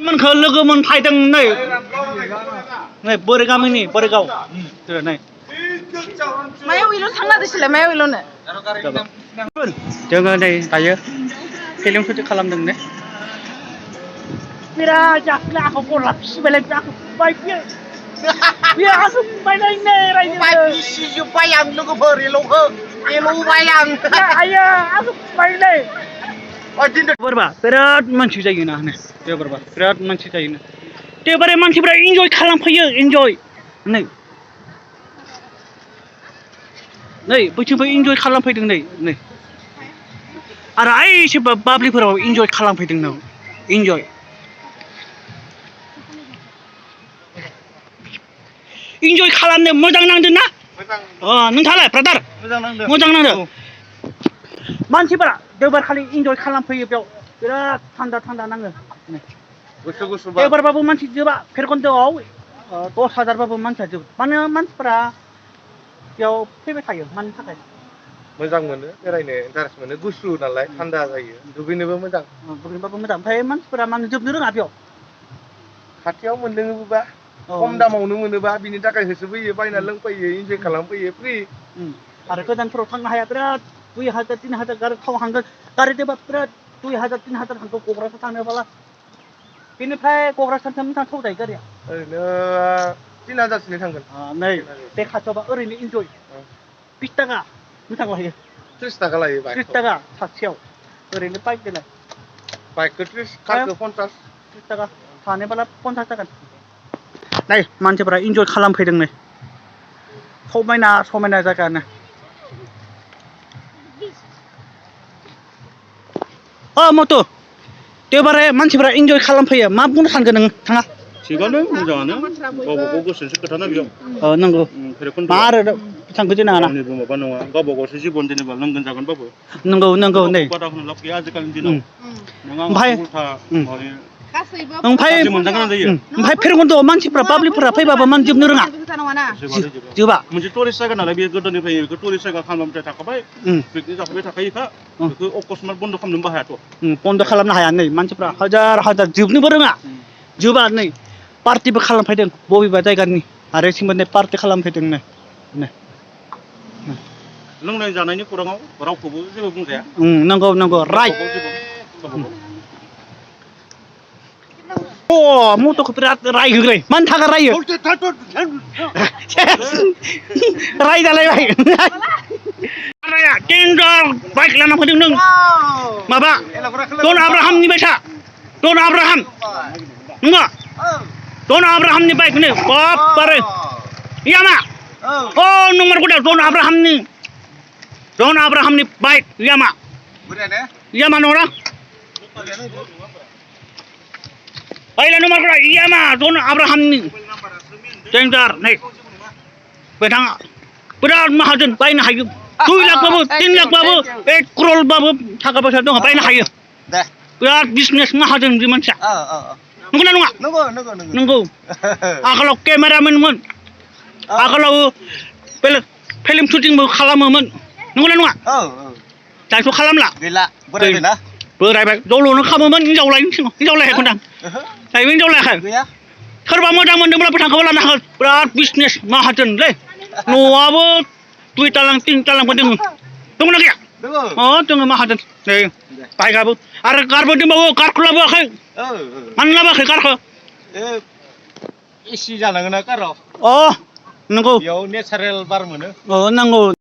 मोनखो लोगो मोनफायदों नै बोरै गामिनि बोरैगाव नै मायाव इल' थांना दिसिलाय मायाव इल'नो जोङो नै दायो फिल्म शुटिं खालामदों ने बिराद जाखोना आंखौ गला फिसिबायलाय आंखौ फुबाय बियो आंखौ फुबायलाय नै रायजो फिसिजोब्बाय आं लोगोफोर एल'बाय आं आयो आंखौ फुबायलाय बोरबा बिराद मानसि जायोना ने बोरबा बिराद मानसि जायोना एबारे मानसिफ्रा इन्जय खालामफैयो इन्जय नै बैथिंबो इन्जय खालामफैदों नै आरो एसे बाब्लिफोराव इन्जय खालामफैदों नों इन्जय खालामनो मोजां नांदों ना नोंथाङालाय ब्रादार मोजां नांदों मानसिफोरा देवबारखालि इन्जय खालामफैयो बेयाव बिराद थान्दा नाङो गुसु एबारबाबो मानसि जोबा फेरखन्दोआव 10,000 बाबो मानसिया जोबो मानो मानसिफोरा बेयाव फैबाय थायो मानि थाखाय मोजां मोनो बेरायनो इन्टारेस्ट मोनो गुसु नालाय थान्दा जायो दुगैनोबो मोजां ओमफ्राय मानसिफोरा मानो जोबनो रोङा बेयाव खाथियाव मोनलोङोबा खम दामावनो मोनोबा बिनि थाखाय होसोफैयो बायना लोंफैयो इन्जय खालामफैयो फ्रि आरो गोजानफोराव थांनो हाया बिराद 2,000 3,000 गारि थाव हांगोन गारि देबा बिराद 2,000 3,000 हांगौ क'क्राझार थांनोबाला बेनिफ्राय क'क्राझारसिम थाव जायो गारिया ओरैनो 3,000 थांगोन नै बे खाथियावबा ओरैनो इन्जय 20 थाखा बेसेबां लायो 30 थाखा लायो 30 थाखा सासेयाव ओरैनो बाइक देलाय बाइकखौ 30 कारखौ 50 30 थाखा सानैबाला 50 थाखा नै मानसिफोरा इन्जय खालामफैदों नै समायना जायगानो मथु देवबारे मानसिफोरा इन्जय खालामफैयो मा बुंनो सानगोन नों थाङा थिगानो मोजाङानो गावबागाव गोसोनिसो खोथा ना बेयाव नंगौ मा आरो थांखो जोंना रावनिबो माबा नङा गावबागावसो जिबन जेनेबा लोंगोन जागोनबाबो नंगौ नै बादा होनो लाब गैया आजिखालिनि दिनाव नों ओमफ्राय फेरखन्दोआव मानसिफ्रा पाब्लिकफोरा फैबाबो मान जोबनो रोङा जोबा मोनसे टुरिस्ट जायगा नालाय बे गोदोनिफ्राय बेखौ टुरिस्ट जायगा खालामबाय थाखाबाय पिकनिक जाफैबाय थाखायोखा बेखौ अकस्मात बन्द खालामनोबो हायाथ' बन्द खालामनो हाया नै मानसिफ्रा हाजार जोबनोबो रोङा जोबा नै पार्टिबो खालामफैदों बबेबा जायगानि आरो सिंबो नै पार्टि खालामफैदों नै लोंनाय जानायनि खौराङाव रावखौबो जेबो बुंजाया नंगौ राइट मथ'खौ बिराद रायहोग्राय मानो थाखाय रायो रायजालायबाय डेन्जार बाइक लाना फैदों नों माबा डन आब्राहामनि बायसा डन आब्राहाम नङा डन आब्राहामनि बाइक नो बारे यामा नंमारगौ दा डन आब्राहामनि बाइक यामा नङा Baiklah nomor berapa? Iya mah, Don Abraham ni. Tengdar, naik. Betang, berat mahajan, baik nak hayu. 2 lakh babu, 3 lakh babu, 8 crore babu, thakap pasal tu, baik nak hayu. Berat bisnes mahajan di mana? Nunggu. Kalau kameramen mun, kalau film shooting mau kalam mun, nunggu. Jangan tu kalam lah. Berai baik, dulu nak kamu mun, jauh lain kundang. Saya jauh lain. Kerba modal mendem berapa tangkap lah nak berat bisnes mahajan le. Nuabu, 2 talang 3 talang penting. Tunggu lagi. Tunggu mahajan. Nih, baik kamu. Ada karbo di bawah, karku lah bawah. Mana lah bawah karku? Isi jalan kena karo. Nunggu. Yo natural bar mana? Nunggu.